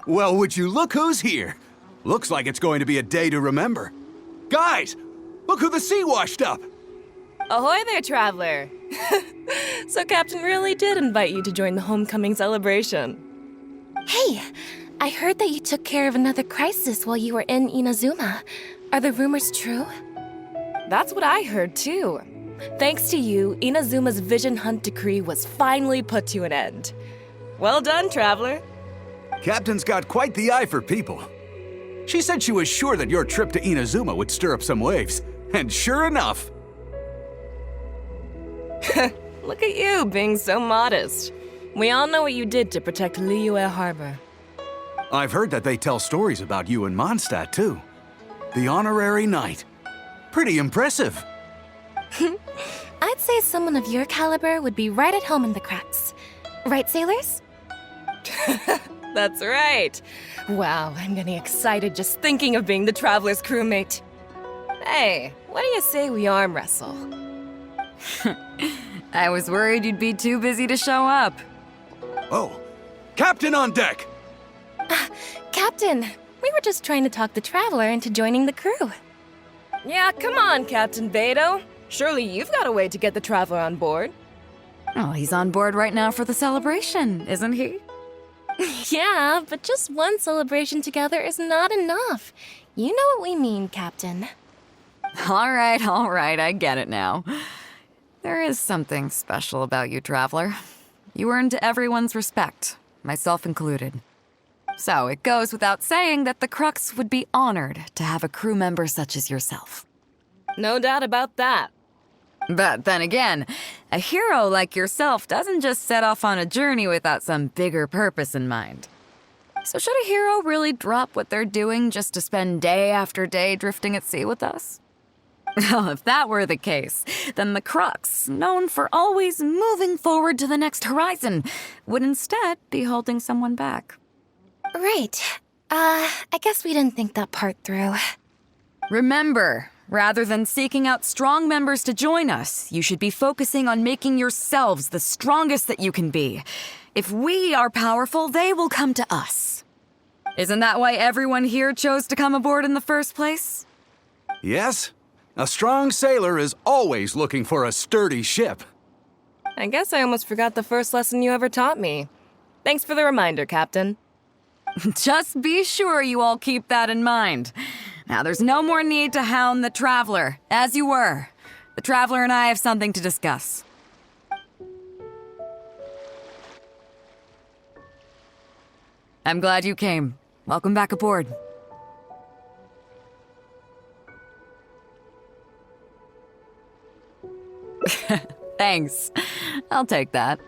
Well, would you look who's here? Looks like it's going to be a day to remember. Guys, look who the sea washed up! Ahoy there, traveler! So Captain really did invite you to join the homecoming celebration. Hey, I heard that you took care of another crisis while you were in Inazuma. Are the rumors true? That's what I heard too. Thanks to you, Inazuma's Vision Hunt decree was finally put to an end. Well done, traveler. Captain's got quite the eye for people. She said she was sure that your trip to Inazuma would stir up some waves. And sure enough... Look at you, being so modest. We all know what you did to protect Liyue Harbor. I've heard that they tell stories about you in Mondstadt, too. The honorary knight. Pretty impressive. I'd say someone of your caliber would be right at home in the Crux. Right, sailors? That's right. Wow, I'm getting excited just thinking of being the Traveler's crewmate. Hey, what do you say we arm wrestle? I was worried you'd be too busy to show up. Oh, Captain on deck! Captain, we were just trying to talk the Traveler into joining the crew. Yeah, come on, Captain Beidou. Surely you've got a way to get the Traveler on board. Oh, he's on board right now for the celebration, isn't he? Yeah, but just one celebration together is not enough. You know what we mean, Captain. All right, I get it now. There is something special about you, Traveler. You earned everyone's respect, myself included. So it goes without saying that the Crux would be honored to have a crew member such as yourself. No doubt about that. But then again, a hero like yourself doesn't just set off on a journey without some bigger purpose in mind. So should a hero really drop what they're doing just to spend day after day drifting at sea with us? Well, if that were the case, then the Crux, known for always moving forward to the next horizon, would instead be holding someone back. Right. I guess we didn't think that part through. Remember, rather than seeking out strong members to join us, you should be focusing on making yourselves the strongest that you can be. If we are powerful, they will come to us. Isn't that why everyone here chose to come aboard in the first place? Yes, a strong sailor is always looking for a sturdy ship. I guess I almost forgot the first lesson you ever taught me. Thanks for the reminder, Captain. Just be sure you all keep that in mind. Now, there's no more need to hound the Traveler, as you were. The Traveler and I have something to discuss. I'm glad you came. Welcome back aboard. Thanks. I'll take that.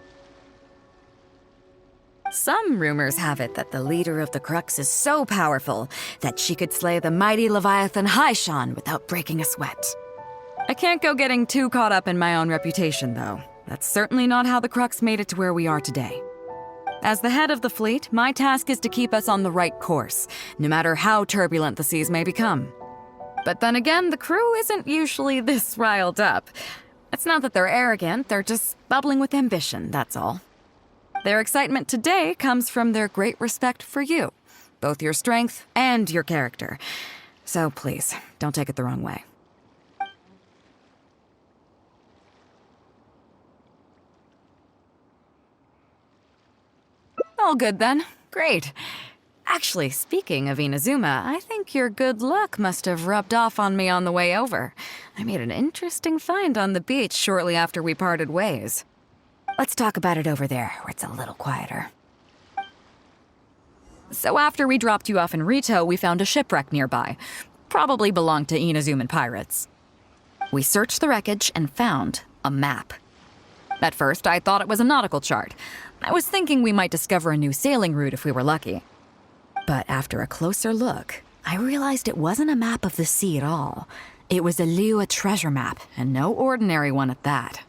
Some rumors have it that the leader of the Crux is so powerful that she could slay the mighty Leviathan Haishan without breaking a sweat. I can't go getting too caught up in my own reputation, though. That's certainly not how the Crux made it to where we are today. As the head of the fleet, my task is to keep us on the right course, no matter how turbulent the seas may become. But then again, the crew isn't usually this riled up. It's not that they're arrogant, they're just bubbling with ambition, that's all. Their excitement today comes from their great respect for you, both your strength and your character. So please, don't take it the wrong way. All good then. Great. Actually, speaking of Inazuma, I think your good luck must have rubbed off on me on the way over. I made an interesting find on the beach shortly after we parted ways. Let's talk about it over there, where it's a little quieter. So after we dropped you off in Rito, we found a shipwreck nearby. Probably belonged to Inazuman pirates. We searched the wreckage and found a map. At first, I thought it was a nautical chart. I was thinking we might discover a new sailing route if we were lucky. But after a closer look, I realized it wasn't a map of the sea at all. It was a Liyue treasure map, and no ordinary one at that.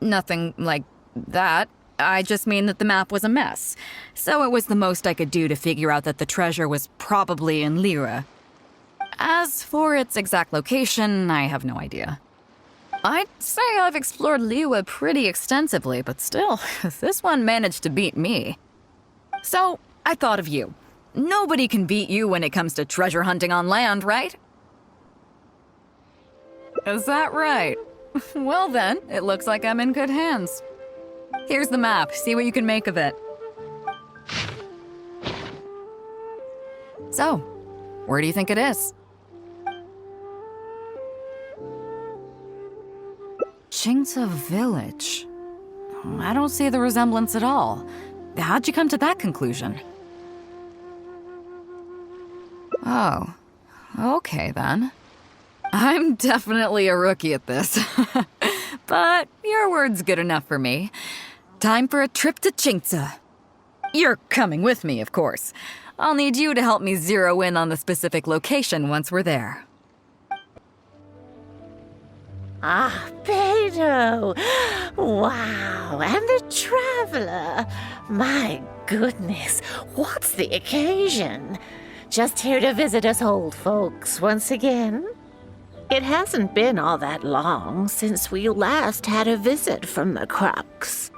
Nothing like that. I just mean that the map was a mess. So it was the most I could do to figure out that the treasure was probably in Liyue. As for its exact location, I have no idea. I'd say I've explored Liyue pretty extensively, but still, this one managed to beat me. So, I thought of you. Nobody can beat you when it comes to treasure hunting on land, right? Is that right? Well then, it looks like I'm in good hands. Here's the map. See what you can make of it. So, where do you think it is? Qingce Village. I don't see the resemblance at all. How'd you come to that conclusion? Oh, okay then. I'm definitely a rookie at this. But your word's good enough for me. Time for a trip to Qingce. You're coming with me, of course. I'll need you to help me zero in on the specific location once we're there. Ah, Beidou! Wow, and the traveler! My goodness, what's the occasion? Just here to visit us old folks once again? It hasn't been all that long since we last had a visit from the Crux.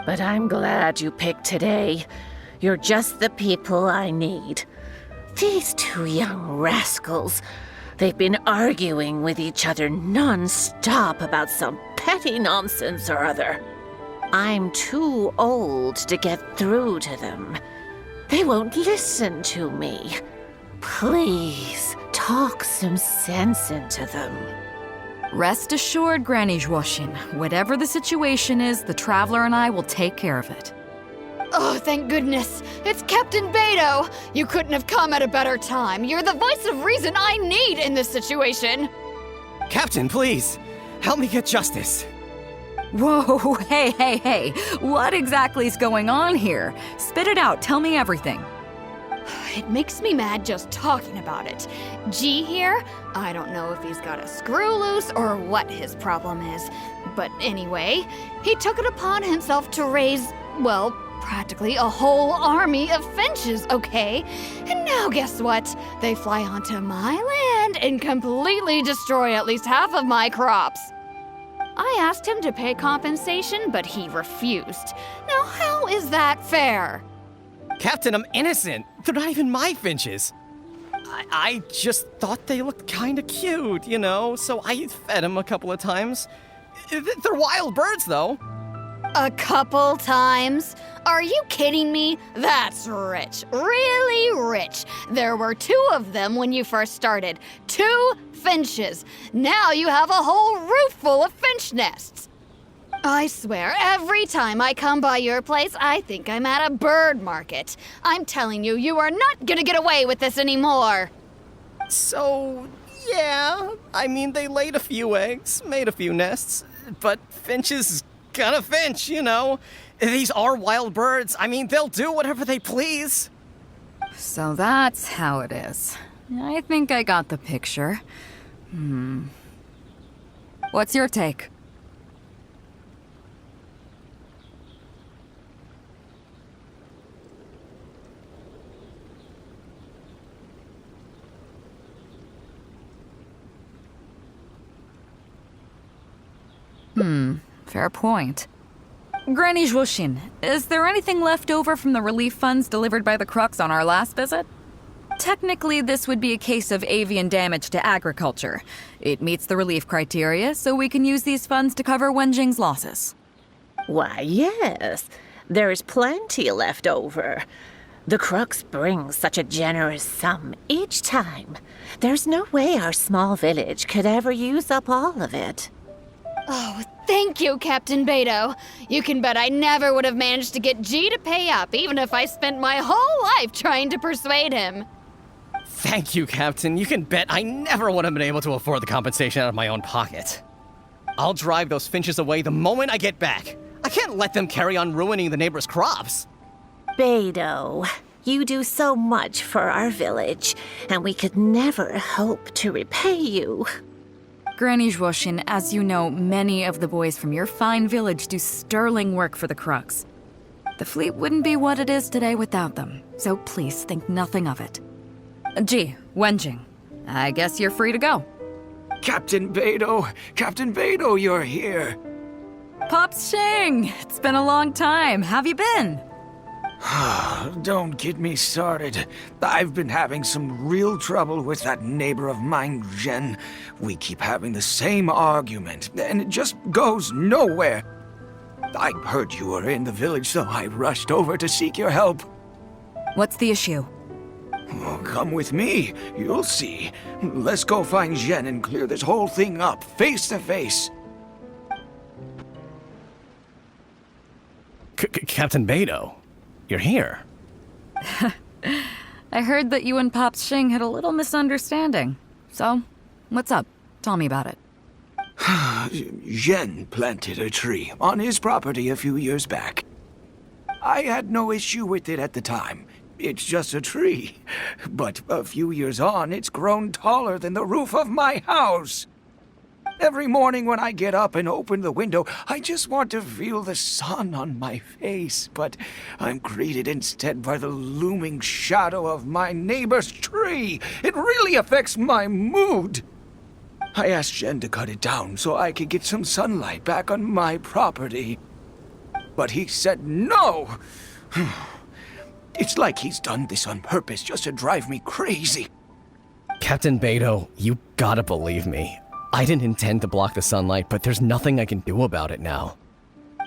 But I'm glad you picked today. You're just the people I need. These two young rascals, they've been arguing with each other non-stop about some petty nonsense or other. I'm too old to get through to them. They won't listen to me. Please, talk some sense into them. Rest assured, Granny Zhuoxin, whatever the situation is, the Traveler and I will take care of it. Oh, thank goodness. It's Captain Beidou. You couldn't have come at a better time. You're the voice of reason I need in this situation. Captain, please, help me get justice. Whoa, hey. What exactly is going on here? Spit it out, tell me everything. It makes me mad just talking about it. G here, I don't know if he's got a screw loose or what his problem is. But anyway, he took it upon himself to raise, well, practically a whole army of finches, okay? And now guess what? They fly onto my land and completely destroy at least half of my crops. I asked him to pay compensation, but he refused. Now how is that fair? Captain, I'm innocent. They're not even my finches. I just thought they looked kinda cute, you know, so I fed them a couple of times. They're wild birds, though. A couple times? Are you kidding me? That's rich. Really rich. There were 2 of them when you first started. 2 finches. Now you have a whole roof full of finch nests. I swear, every time I come by your place, I think I'm at a bird market. I'm telling you, you are not gonna get away with this anymore. So, yeah, I mean, they laid a few eggs, made a few nests, but finches gonna finch, you know. These are wild birds. I mean, they'll do whatever they please. So that's how it is. I think I got the picture. What's your take? Fair point. Granny Zhuoxin, is there anything left over from the relief funds delivered by the Crux on our last visit? Technically, this would be a case of avian damage to agriculture. It meets the relief criteria, so we can use these funds to cover Wenjing's losses. Why, yes. There's plenty left over. The Crux brings such a generous sum each time. There's no way our small village could ever use up all of it. Oh, thank you, Captain Beidou. You can bet I never would have managed to get G to pay up, even if I spent my whole life trying to persuade him. Thank you, Captain. You can bet I never would have been able to afford the compensation out of my own pocket. I'll drive those finches away the moment I get back. I can't let them carry on ruining the neighbors' crops. Beidou, you do so much for our village, and we could never hope to repay you. Granny Zhuoxin, as you know, many of the boys from your fine village do sterling work for the Crux. The fleet wouldn't be what it is today without them, so please think nothing of it. Gee, Wenjing, I guess you're free to go. Captain Beidou, you're here. Pops Shing, it's been a long time. Have you been? Don't get me started. I've been having some real trouble with that neighbor of mine, Jen. We keep having the same argument, and it just goes nowhere. I heard you were in the village, so I rushed over to seek your help. What's the issue? Oh, come with me. You'll see. Let's go find Jen and clear this whole thing up, face to face. Captain Beidou, you're here. I heard that you and Pops Xing had a little misunderstanding. So, what's up? Tell me about it. Jen planted a tree on his property a few years back. I had no issue with it at the time. It's just a tree. But a few years on, it's grown taller than the roof of my house. Every morning when I get up and open the window, I just want to feel the sun on my face. But I'm greeted instead by the looming shadow of my neighbor's tree. It really affects my mood. I asked Jen to cut it down so I could get some sunlight back on my property. But he said no. It's like he's done this on purpose just to drive me crazy. Captain Beidou, you gotta believe me. I didn't intend to block the sunlight, but there's nothing I can do about it now.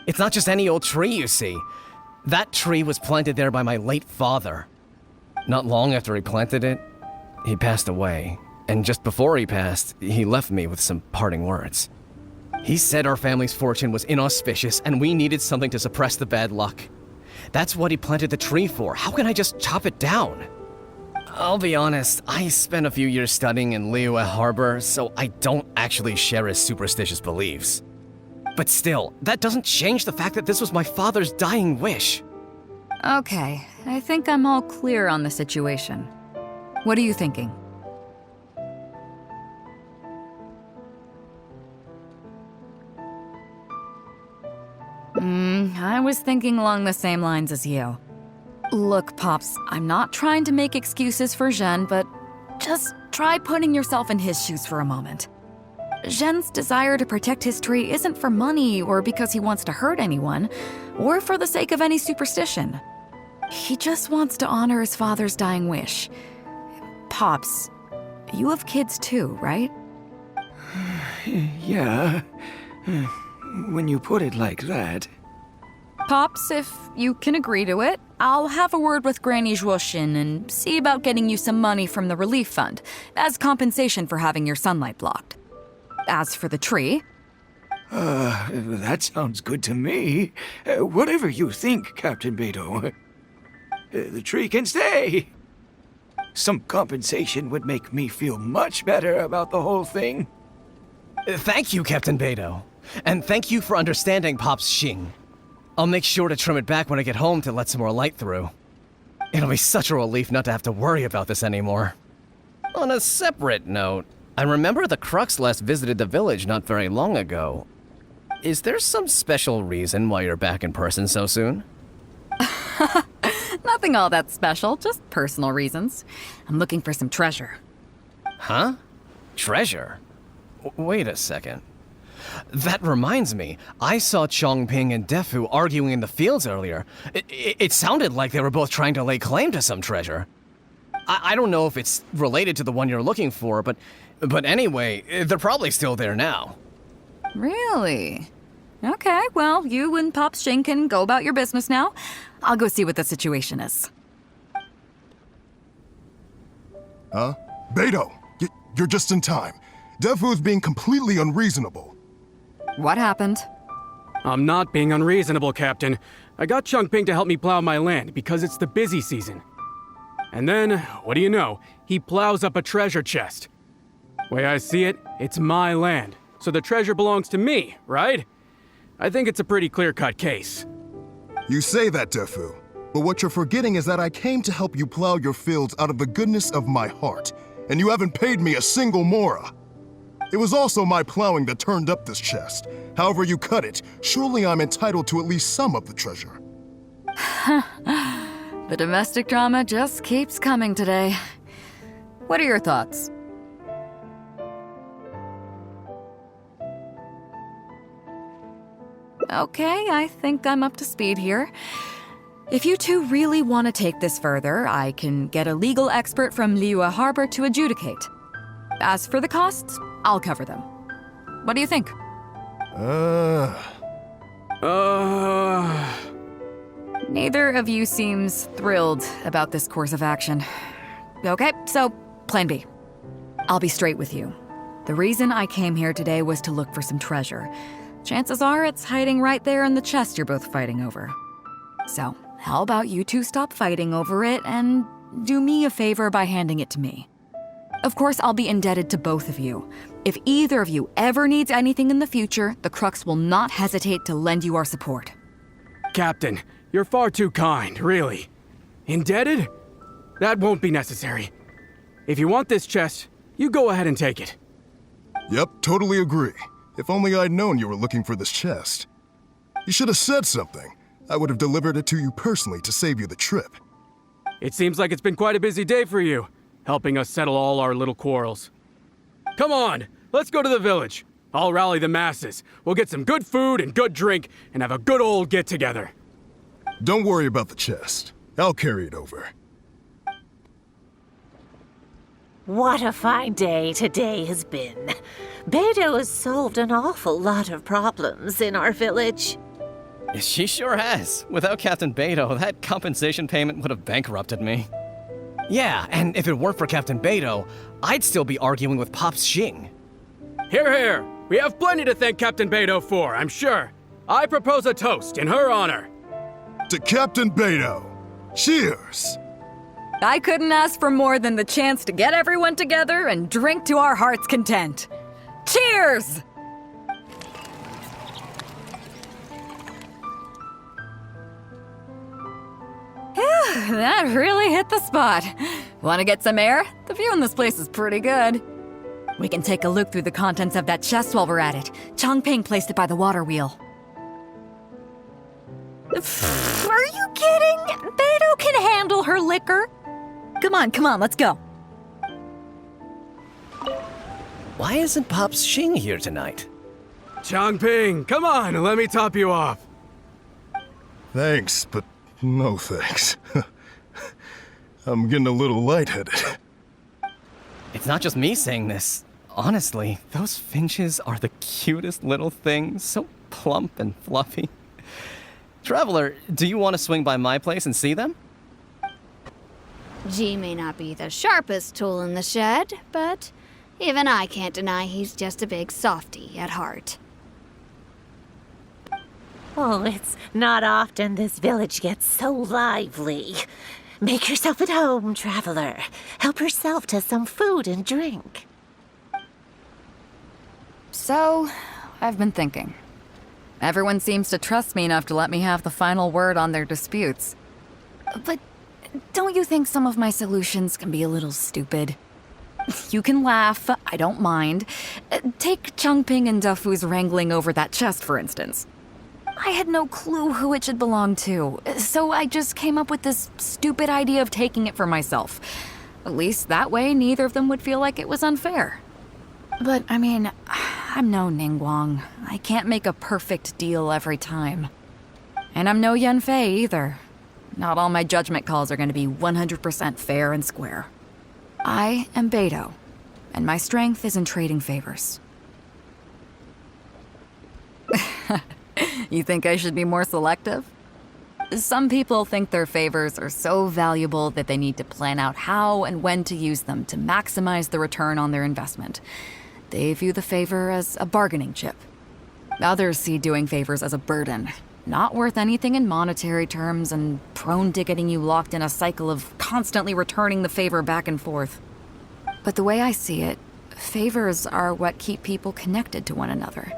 It's not just any old tree, you see. That tree was planted there by my late father. Not long after he planted it, he passed away. And just before he passed, he left me with some parting words. He said our family's fortune was inauspicious and we needed something to suppress the bad luck. That's what he planted the tree for. How can I just chop it down? I'll be honest, I spent a few years studying in Liyue Harbor, so I don't actually share his superstitious beliefs. But still, that doesn't change the fact that this was my father's dying wish. Okay, I think I'm all clear on the situation. What are you thinking? I was thinking along the same lines as you. Look, Pops, I'm not trying to make excuses for Zhen, but just try putting yourself in his shoes for a moment. Zhen's desire to protect his tree isn't for money or because he wants to hurt anyone, or for the sake of any superstition. He just wants to honor his father's dying wish. Pops, you have kids too, right? Yeah. When you put it like that. Pops, if you can agree to it, I'll have a word with Granny Zhuoshin and see about getting you some money from the relief fund as compensation for having your sunlight blocked. As for the tree... That sounds good to me. Whatever you think, Captain Beidou. The tree can stay. Some compensation would make me feel much better about the whole thing. Thank you, Captain Beidou. And thank you for understanding Pops Xing. I'll make sure to trim it back when I get home to let some more light through. It'll be such a relief not to have to worry about this anymore. On a separate note, I remember the Crux last visited the village not very long ago. Is there some special reason why you're back in person so soon? Nothing all that special, just personal reasons. I'm looking for some treasure. Huh? Treasure? Wait a second. That reminds me, I saw Chongping and Defu arguing in the fields earlier. It sounded like they were both trying to lay claim to some treasure. I don't know if it's related to the one you're looking for, but anyway, they're probably still there now. Really? Okay, well, you and Pops Xing can go about your business now. I'll go see what the situation is. Huh? Beidou, you're just in time. Defu's being completely unreasonable. What happened? I'm not being unreasonable, Captain. I got Chongping to help me plow my land because it's the busy season. And then, what do you know? He plows up a treasure chest. Way I see it, it's my land, so the treasure belongs to me, right? I think it's a pretty clear-cut case. You say that, Defu, but what you're forgetting is that I came to help you plow your fields out of the goodness of my heart, and you haven't paid me a single mora. It was also my plowing that turned up this chest. However you cut it, surely I'm entitled to at least some of the treasure. The domestic drama just keeps coming today. What are your thoughts? Okay, I think I'm up to speed here. If you two really want to take this further, I can get a legal expert from Liyue Harbor to adjudicate. As for the costs, I'll cover them. What do you think? Neither of you seems thrilled about this course of action. Okay, so plan B. I'll be straight with you. The reason I came here today was to look for some treasure. Chances are it's hiding right there in the chest you're both fighting over. So, how about you two stop fighting over it and do me a favor by handing it to me? Of course, I'll be indebted to both of you. If either of you ever needs anything in the future, the Crux will not hesitate to lend you our support. Captain, you're far too kind, really. Indebted? That won't be necessary. If you want this chest, you go ahead and take it. Yep, totally agree. If only I'd known you were looking for this chest. You should have said something. I would have delivered it to you personally to save you the trip. It seems like it's been quite a busy day for you, helping us settle all our little quarrels. Come on, let's go to the village. I'll rally the masses. We'll get some good food and good drink and have a good old get-together. Don't worry about the chest. I'll carry it over. What a fine day today has been. Beidou has solved an awful lot of problems in our village. She sure has. Without Captain Beidou, that compensation payment would have bankrupted me. Yeah, and if it weren't for Captain Beidou, I'd still be arguing with Pops Xing. Hear, hear! We have plenty to thank Captain Beidou for, I'm sure. I propose a toast in her honor. To Captain Beidou, cheers! I couldn't ask for more than the chance to get everyone together and drink to our heart's content. Cheers! Phew, that really hit the spot. Want to get some air? The view in this place is pretty good. We can take a look through the contents of that chest while we're at it. Changping placed it by the water wheel. Are you kidding? Beidou can handle her liquor. Come on, let's go. Why isn't Pops Xing here tonight? Changping, come on, let me top you off. Thanks, but no thanks. I'm getting a little lightheaded. It's not just me saying this. Honestly, those finches are the cutest little things, so plump and fluffy. Traveler, do you want to swing by my place and see them? G may not be the sharpest tool in the shed, but even I can't deny he's just a big softy at heart. Oh, it's not often this village gets so lively. Make yourself at home, traveler. Help yourself to some food and drink. So, I've been thinking. Everyone seems to trust me enough to let me have the final word on their disputes. But don't you think some of my solutions can be a little stupid? You can laugh, I don't mind. Take Changping and Dufu's wrangling over that chest, for instance. I had no clue who it should belong to, so I just came up with this stupid idea of taking it for myself. At least that way, neither of them would feel like it was unfair. But, I mean, I'm no Ningguang. I can't make a perfect deal every time. And I'm no Yanfei either. Not all my judgment calls are going to be 100% fair and square. I am Beidou, and my strength is in trading favors. You think I should be more selective? Some people think their favors are so valuable that they need to plan out how and when to use them to maximize the return on their investment. They view the favor as a bargaining chip. Others see doing favors as a burden, not worth anything in monetary terms and prone to getting you locked in a cycle of constantly returning the favor back and forth. But the way I see it, favors are what keep people connected to one another.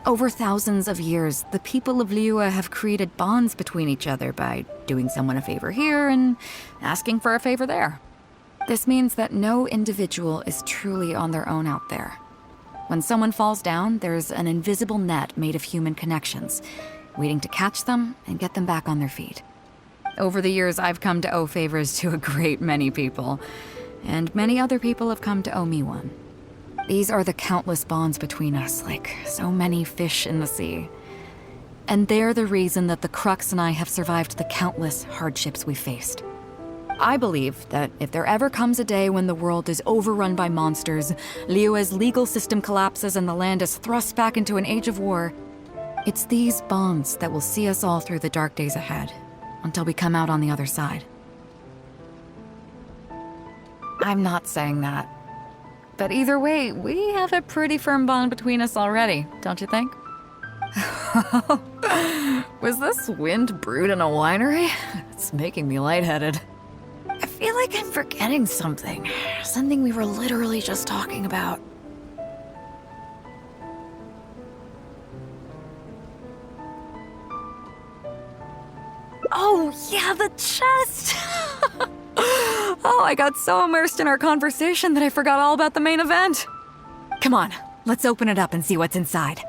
Over thousands of years, the people of Liyue have created bonds between each other by doing someone a favor here and asking for a favor there. This means that no individual is truly on their own out there. When someone falls down, there's an invisible net made of human connections, waiting to catch them and get them back on their feet. Over the years, I've come to owe favors to a great many people, and many other people have come to owe me one. These are the countless bonds between us, like so many fish in the sea. And they're the reason that the Crux and I have survived the countless hardships we faced. I believe that if there ever comes a day when the world is overrun by monsters, Liyue's legal system collapses and the land is thrust back into an age of war, it's these bonds that will see us all through the dark days ahead, until we come out on the other side. I'm not saying that. But either way, we have a pretty firm bond between us already, don't you think? Was this wind brewed in a winery? It's making me lightheaded. I feel like I'm forgetting something. Something we were literally just talking about. Oh, yeah, the chest! Oh, I got so immersed in our conversation that I forgot all about the main event. Come on, let's open it up and see what's inside.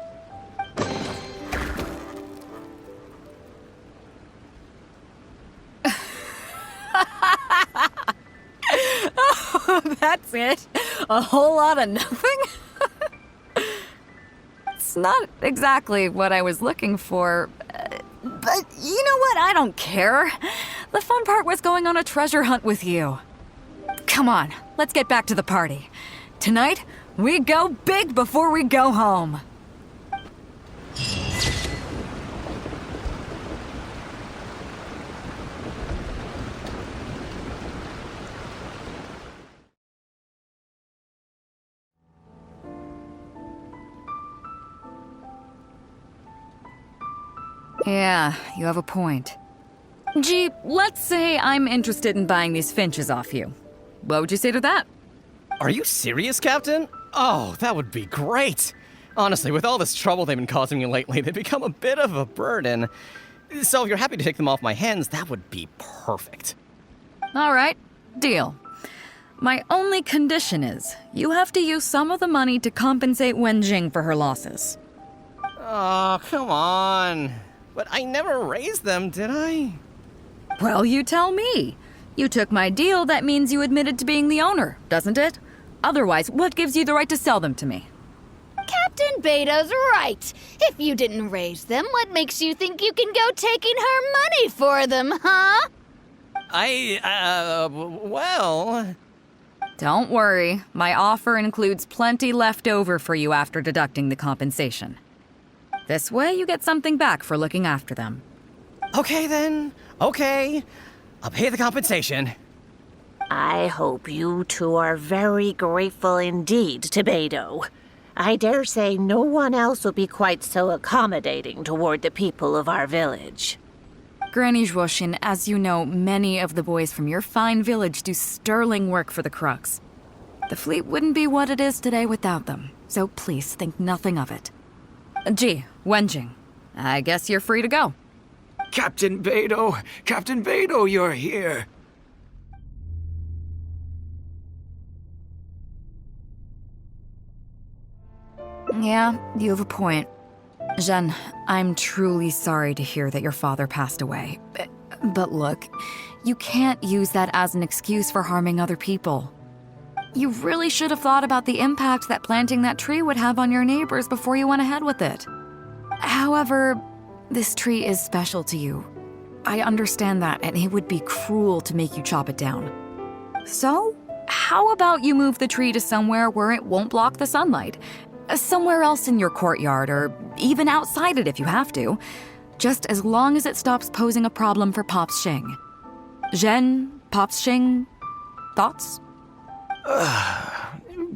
Oh, that's it? A whole lot of nothing? It's not exactly what I was looking for, but you know what? I don't care. The fun part was going on a treasure hunt with you. Come on, let's get back to the party. Tonight, we go big before we go home. Yeah, you have a point. Gee, let's say I'm interested in buying these finches off you. What would you say to that? Are you serious, Captain? Oh, that would be great. Honestly, with all this trouble they've been causing me lately, they've become a bit of a burden. So if you're happy to take them off my hands, that would be perfect. All right, deal. My only condition is you have to use some of the money to compensate Wenjing for her losses. Oh, come on. But I never raised them, did I? Well, you tell me. You took my deal, that means you admitted to being the owner, doesn't it? Otherwise, what gives you the right to sell them to me? Captain Beidou's right. If you didn't raise them, what makes you think you can go taking her money for them, huh? Well... Don't worry. My offer includes plenty left over for you after deducting the compensation. This way, you get something back for looking after them. Okay, then. Okay. I'll pay the compensation. I hope you two are very grateful indeed to Beidou. I dare say no one else will be quite so accommodating toward the people of our village. Granny Zhuoshin, as you know, many of the boys from your fine village do sterling work for the Crux. The fleet wouldn't be what it is today without them, so please think nothing of it. Gee, Wenjing, I guess you're free to go. Captain Beidou, you're here. Yeah, you have a point. Zhen, I'm truly sorry to hear that your father passed away. But look, you can't use that as an excuse for harming other people. You really should have thought about the impact that planting that tree would have on your neighbors before you went ahead with it. However, this tree is special to you. I understand that, and it would be cruel to make you chop it down. So, how about you move the tree to somewhere where it won't block the sunlight? Somewhere else in your courtyard, or even outside it if you have to. Just as long as it stops posing a problem for Pops Xing. Zhen, Pops Xing, thoughts?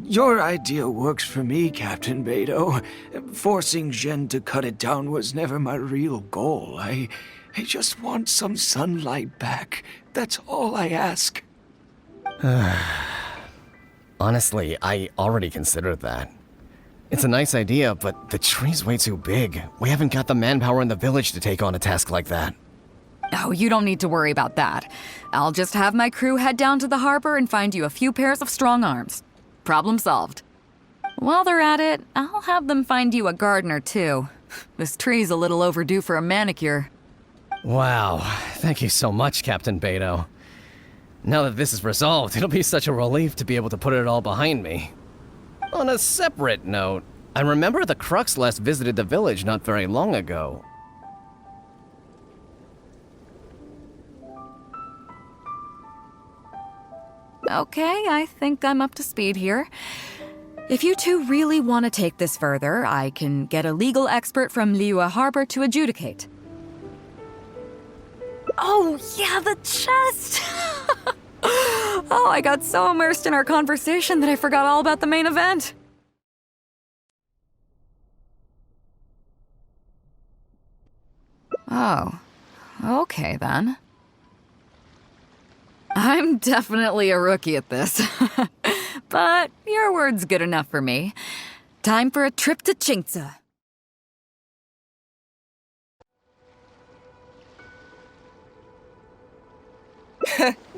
Your idea works for me, Captain Beidou. Forcing Zhen to cut it down was never my real goal. I just want some sunlight back. That's all I ask. Honestly, I already considered that. It's a nice idea, but the tree's way too big. We haven't got the manpower in the village to take on a task like that. Oh, you don't need to worry about that. I'll just have my crew head down to the harbor and find you a few pairs of strong arms. Problem solved. While they're at it, I'll have them find you a gardener, too. This tree's a little overdue for a manicure. Wow, thank you so much, Captain Beidou. Now that this is resolved, it'll be such a relief to be able to put it all behind me. On a separate note, I remember the Crux last visited the village not very long ago. Okay, I think I'm up to speed here. If you two really want to take this further, I can get a legal expert from Liyue Harbor to adjudicate. Oh, yeah, the chest! Oh, I got so immersed in our conversation that I forgot all about the main event. Oh, okay then. I'm definitely a rookie at this. But your word's good enough for me. Time for a trip to Qingce.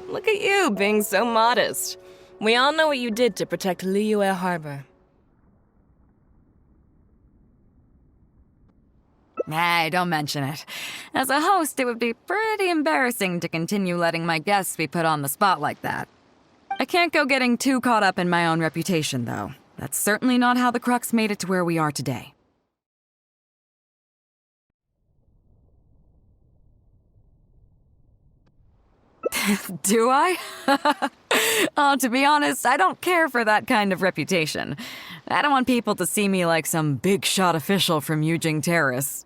Look at you, being so modest. We all know what you did to protect Liyue Harbor. Hey, don't mention it. As a host, it would be pretty embarrassing to continue letting my guests be put on the spot like that. I can't go getting too caught up in my own reputation, though. That's certainly not how the Crux made it to where we are today. Do I? Oh, to be honest, I don't care for that kind of reputation. I don't want people to see me like some big-shot official from Yujing Terrace.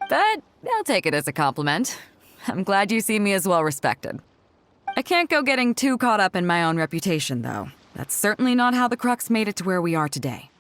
But I'll take it as a compliment. I'm glad you see me as well-respected. I can't go getting too caught up in my own reputation, though. That's certainly not how the Crux made it to where we are today.